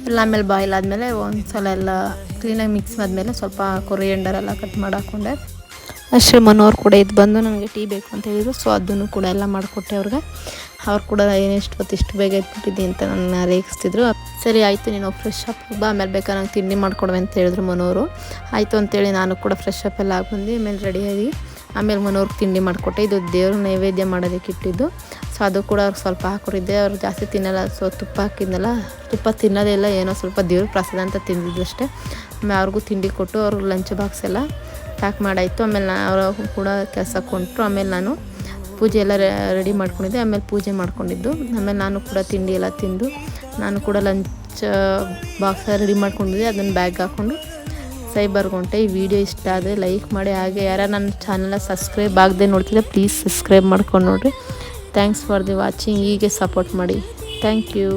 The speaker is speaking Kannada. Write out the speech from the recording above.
ಎಲ್ಲ ಆಮೇಲೆ ಬಾಯ್ಲ್ ಆದಮೇಲೆ ಒಂದು ಸಲ ಎಲ್ಲ ಕ್ಲೀನಾಗಿ ಮಿಕ್ಸ್ ಆದಮೇಲೆ ಸ್ವಲ್ಪ ಕೊರಿಯಂಡರ್ ಎಲ್ಲ ಕಟ್ ಮಾಡಿ ಹಾಕ್ಕೊಂಡೆ. ಅಷ್ಟೇ ಮನೋರು ಕೂಡ ಇದು ಬಂದು ನನಗೆ ಟೀ ಬೇಕು ಅಂತ ಹೇಳಿದರು. ಸೊ ಅದನ್ನು ಕೂಡ ಎಲ್ಲ ಮಾಡಿಕೊಟ್ಟೆ ಅವ್ರಿಗೆ. ಅವ್ರು ಕೂಡ ಏನೆಷ್ಟು ಹೊತ್ತು ಇಷ್ಟು ಬೇಗ ಎದ್ಬಿಟ್ಟಿದ್ದೆ ಅಂತ ನನ್ನ ರೇಗಿಸ್ತಿದ್ರು. ಸರಿ ಆಯಿತು, ನೀನು ಫ್ರೆಶ್ ಅಪ್ ಬಾ, ಆಮೇಲೆ ಬೇಕಾದ್ರೆ ನಂಗೆ ತಿಂಡಿ ಮಾಡ್ಕೊಡುವೆ ಅಂತ ಹೇಳಿದ್ರು ಮನೋರು. ಆಯಿತು ಅಂತೇಳಿ ನಾನು ಕೂಡ ಫ್ರೆಶ್ ಅಪ್ ಎಲ್ಲ ಆಗಿ ಆಮೇಲೆ ರೆಡಿಯಾಗಿ ಆಮೇಲೆ ಮನೋರ್ಗೆ ತಿಂಡಿ ಮಾಡಿಕೊಟ್ಟೆ. ಇದು ದೇವ್ರ ನೈವೇದ್ಯ ಮಾಡೋದಕ್ಕೆ ಇಟ್ಟಿದ್ದು. ಸೊ ಅದು ಕೂಡ ಅವ್ರಿಗೆ ಸ್ವಲ್ಪ ಹಾಕಿದ್ದೆ. ಅವ್ರು ಜಾಸ್ತಿ ತಿನ್ನಲ್ಲ, ಸೊ ತುಪ್ಪ ಹಾಕಿದ್ನಲ್ಲ, ತುಪ್ಪ ತಿನ್ನೋದೇ ಇಲ್ಲ, ಏನೋ ಸ್ವಲ್ಪ ದೇವ್ರ ಪ್ರಸಾದ ಅಂತ ತಿಂದಿದ್ದು ಅಷ್ಟೇ. ಆಮೇಲೆ ಅವ್ರಿಗೂ ತಿಂಡಿ ಕೊಟ್ಟು ಅವ್ರಿಗೆ ಲಂಚ್ ಬಾಕ್ಸ್ ಎಲ್ಲ ಪ್ಯಾಕ್ ಮಾಡಾಯಿತು. ಆಮೇಲೆ ಅವರು ಕೂಡ ಕೆಲಸಕ್ಕೆ ಹೊಂಟರು. ಆಮೇಲೆ ನಾನು ಪೂಜೆ ಎಲ್ಲ ರೆಡಿ ಮಾಡ್ಕೊಂಡಿದ್ದೆ. ಆಮೇಲೆ ಪೂಜೆ ಮಾಡ್ಕೊಂಡಿದ್ದು. ಆಮೇಲೆ ನಾನು ಕೂಡ ತಿಂಡಿ ಎಲ್ಲ ತಿಂದು ನಾನು ಕೂಡ ಲಂಚ್ ಬಾಕ್ಸ್ ರೆಡಿ ಮಾಡ್ಕೊಂಡಿದ್ದೆ. ಅದನ್ನು ಬ್ಯಾಗ್ ಹಾಕ್ಕೊಂಡು ಸೈಬರ್ಗೆ ಹೊಂಟೆ. ಈ ವಿಡಿಯೋ ಇಷ್ಟ ಆದರೆ ಲೈಕ್ ಮಾಡಿ. ಹಾಗೆ ಯಾರು ನನ್ನ ಚಾನಲ್ನ ಸಬ್ಸ್ಕ್ರೈಬ್ ಆಗದೆ ನೋಡ್ತಿದ್ದೆ ಪ್ಲೀಸ್ ಸಬ್ಸ್ಕ್ರೈಬ್ ಮಾಡ್ಕೊಂಡು ನೋಡಿರಿ. Thanks for the watching. ಹೀಗೆ ಸಪೋರ್ಟ್ ಮಾಡಿ. Thank you.